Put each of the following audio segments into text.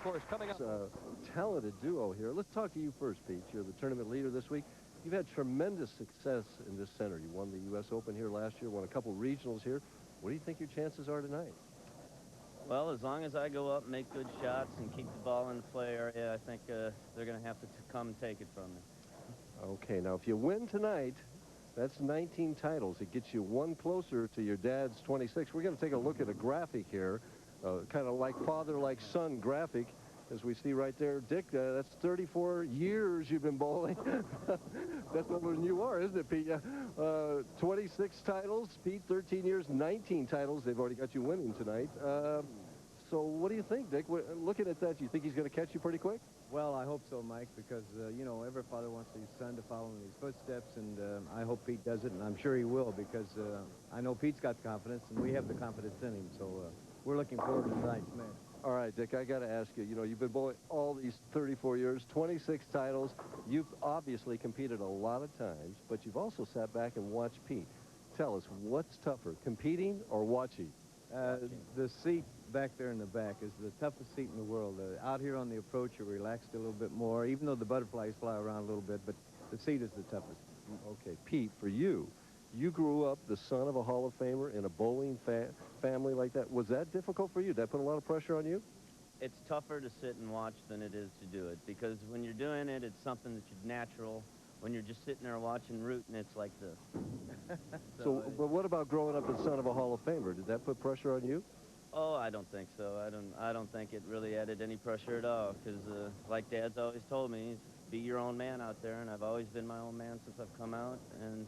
course, coming up. Talented duo here. Let's talk to you first, Pete. You're the tournament leader this week. You've had tremendous success in this center. You won the U.S. Open here last year, won a couple regionals here. What do you think your chances are tonight? Well, as long as I go up and make good shots and keep the ball in the play area, I think they're going to have to come and take it from me. Okay, now if you win tonight, that's 19 titles. It gets you one closer to your dad's 26. We're going to take a look at a graphic here, kind of like father, like son graphic, as we see right there. Dick, that's 34 years you've been bowling. That's older than you are, isn't it, Pete? 26 titles. Pete, 13 years, 19 titles. They've already got you winning tonight. So what do you think, Dick? Looking at that, do you think he's going to catch you pretty quick? Well, I hope so, Mike, because, you know, every father wants his son to follow in his footsteps, and I hope Pete does it, and I'm sure he will, because I know Pete's got confidence, and we have the confidence in him, so we're looking forward to tonight's match. All right, Dick, I got to ask you, you know, you've been bowling all these 34 years, 26 titles. You've obviously competed a lot of times, but you've also sat back and watched Pete. Tell us, what's tougher, competing or watching? The seat back there in the back is the toughest seat in the world. Out here on the approach, you're relaxed a little bit more, even though the butterflies fly around a little bit, but the seat is the toughest. Okay, Pete, for you, you grew up the son of a Hall of Famer in a bowling family like that. Was that difficult for you? Did that put a lot of pressure on you? It's tougher to sit and watch than it is to do it, because when you're doing it, it's something that's natural. When you're just sitting there watching rooting, it's like this. But what about growing up the son of a Hall of Famer? Did that put pressure on you? Oh, I don't think so. I don't think it really added any pressure at all, because like Dad's always told me, be your own man out there, and I've always been my own man since I've come out, and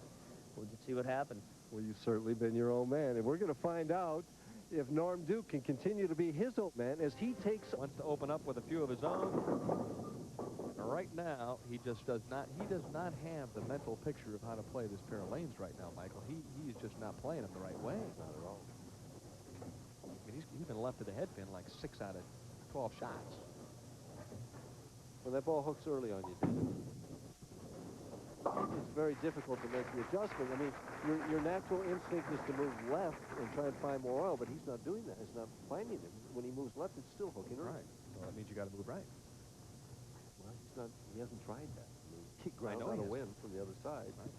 we'll just see what happens. Well, you've certainly been your own man, and we're going to find out if Norm Duke can continue to be his own man as he wants to open up with a few of his own. Right now, he does not have the mental picture of how to play this pair of lanes right now, Michael. He's just not playing them the right way. Not at all. I mean, he's been left to the head pin like 6 out of 12 shots. Well, that ball hooks early on you, David. It's very difficult to make the adjustment. I mean, your natural instinct is to move left and try and find more oil, but he's not doing that. He's not finding it. When he moves left, it's still hooking early. Right. So that means you got to move right. Well, he hasn't tried that. I mean, he ground out a win from the other side. Right.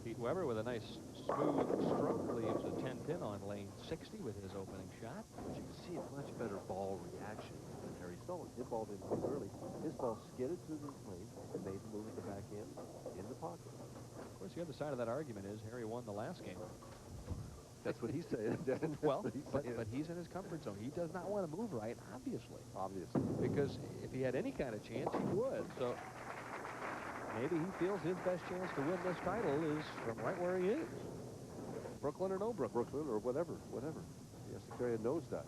Pete Weber with a nice smooth stroke leaves a 10-pin on lane 60 with his opening shot. But you can see a much better ball reaction than Harry Sullins. His ball didn't move early. His ball skidded through the lane and made the move at the back end in the pocket. Of course, the other side of that argument is Harry won the last game. That's what he's saying. Well, but he's in his comfort zone. He does not want to move right, obviously. Obviously. Because if he had any kind of chance, he would. So maybe he feels his best chance to win this title is from right where he is. Brooklyn or no Brooklyn. Brooklyn or whatever. He has to carry a nosedive.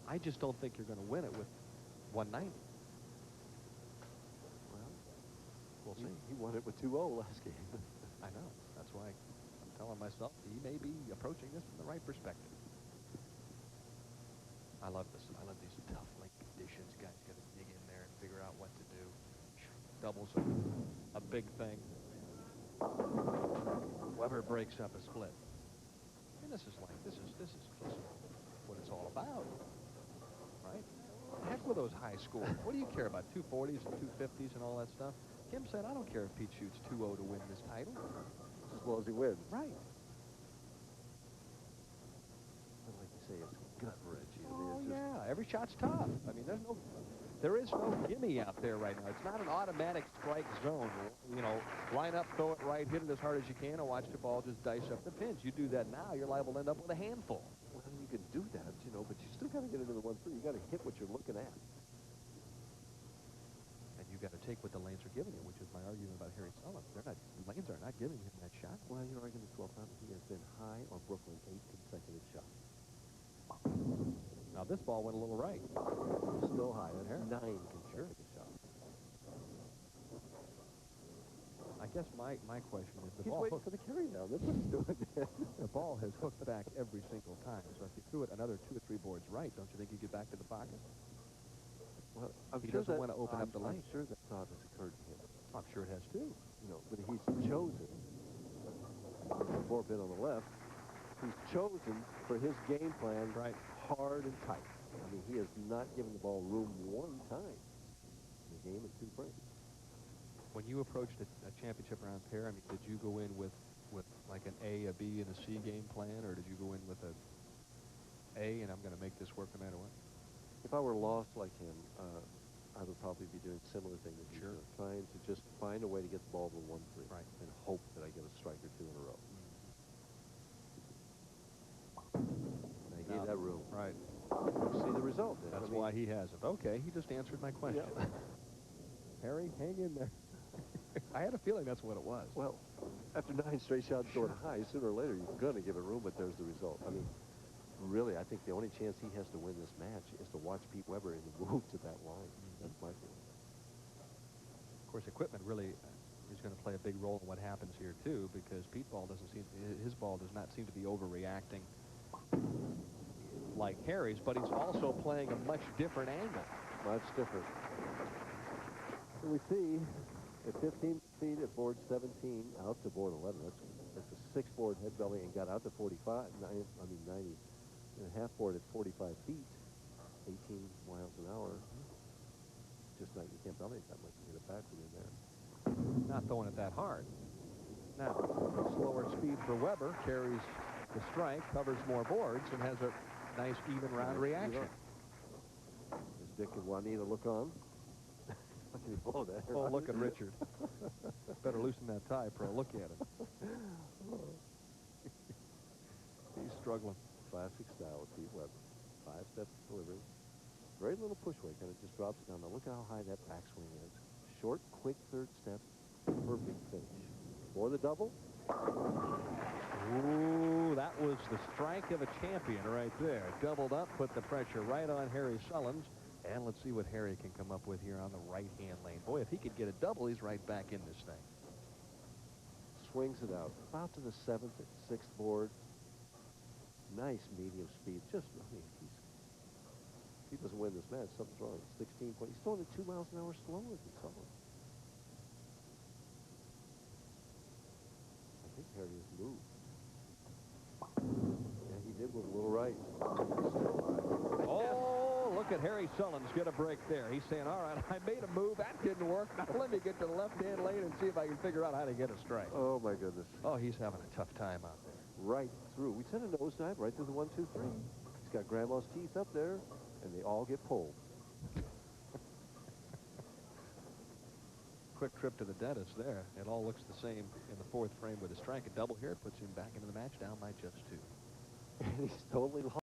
I just don't think you're going to win it with 190. Well, we'll see. He won it with 2-0 last game. I know. That's why I'm telling myself he may be approaching this from the right perspective. I love this. I love these tough link conditions. Guys got to dig in there and figure out what to do. Doubles a big thing. Weber breaks up a split. And this is just what it's all about, right? Heck with those high scores. What do you care about 240s and 250s and all that stuff? Kim said, I don't care if Pete shoots 2-0 to win this title. As well as he wins. Right. But like you say, it's gut-wrenching. Oh, yeah. Every shot's tough. I mean, there is no gimme out there right now. It's not an automatic strike zone. You know, line up, throw it right, hit it as hard as you can, and watch the ball just dice up the pins. You do that now, you're liable to end up with a handful. Well, you can do that, you know, but you still got to get into the 1-3. You got to hit what you're looking at. And you got to take what the lanes are giving you, which is my argument about Harry Sullins. The lanes are not giving him that shot. Well, your argument 12 times, he has been high on Brooklyn 8 consecutive shots. Now, this ball went a little right. Still high on 9 consecutive shots. I guess my question is He's waiting for the carry now. That's what he's doing. The ball has hooked back every single time. So if you threw it another 2 or 3 boards right, don't you think you get back to the pocket? Well, he doesn't want to open up the lane. I'm sure that thought has occurred to him. I'm sure it has too. You know, but he's chosen 4-pin on the left he's chosen for his game plan Right. hard and tight. I mean, he has not given the ball room one time. The game is 2 frames. When you approached a championship round pair, I mean, did you go in with like an A, a B, and a C game plan, or did you go in with A, and I'm going to make this work no matter what? If I were lost like him, I would probably be doing a similar thing that he's Sure. doing, trying to just find a way to get the ball to 1-3 Right. and hope that I get a strike or 2 in a row. And I gave that room. Right. See the result. That's I mean, why he has it. Okay, he just answered my question. Yeah. Harry, hang in there. I had a feeling that's what it was. Well, after 9 straight shots going high, sooner or later you're going to give it room, but there's the result. I mean, really, I think the only chance he has to win this match is to watch Pete Weber and move to that line. That's my feeling. Of course, equipment really is going to play a big role in what happens here too, because his ball does not seem to be overreacting like Harry's, but he's also playing a much different angle. Much different. So we see at 15 feet at board 17, out to board 11. That's a 6-board head belly and got out to 90 and a half board at 45 feet, 18 miles an hour. Just not, you can't belly it that much to get it back from in there. Not throwing it that hard. Now, slower speed for Weber, carries the strike, covers more boards, and has a nice even round reaction. Does Dick and Juanita look on? Oh, that Oh, look at Richard. Better loosen that tie for a look at him. He's struggling. Classic style of Pete Weber. 5-step delivery. Very little push weight, kind of just drops it down. Now look how high that backswing is. Short, quick third step, perfect finish. For the double. Ooh, that was the strike of a champion right there. Doubled up, put the pressure right on Harry Sullins. And let's see what Harry can come up with here on the right-hand lane. Boy, if he could get a double, he's right back in this thing. Swings it out. About to the 7th, 6th board. Nice medium speed. Just, I mean, if he doesn't win this match, something's wrong. 16 point. He's throwing it 2 miles an hour slower than Sullins. I think Harry has moved. Yeah, he did move a little right. Still high. Oh, look at Harry Sullins get a break there. He's saying, all right, I made a move. That didn't work. Now let me get to the left-hand lane and see if I can figure out how to get a strike. Oh, my goodness. Oh, he's having a tough time out there. Right through. We said a nosedive right through the 1, 2, 3. He's got grandma's teeth up there, and they all get pulled. Quick trip to the dentist there. It all looks the same in the 4th frame with a strike. A double here puts him back into the match, down by just 2. And he's totally lost.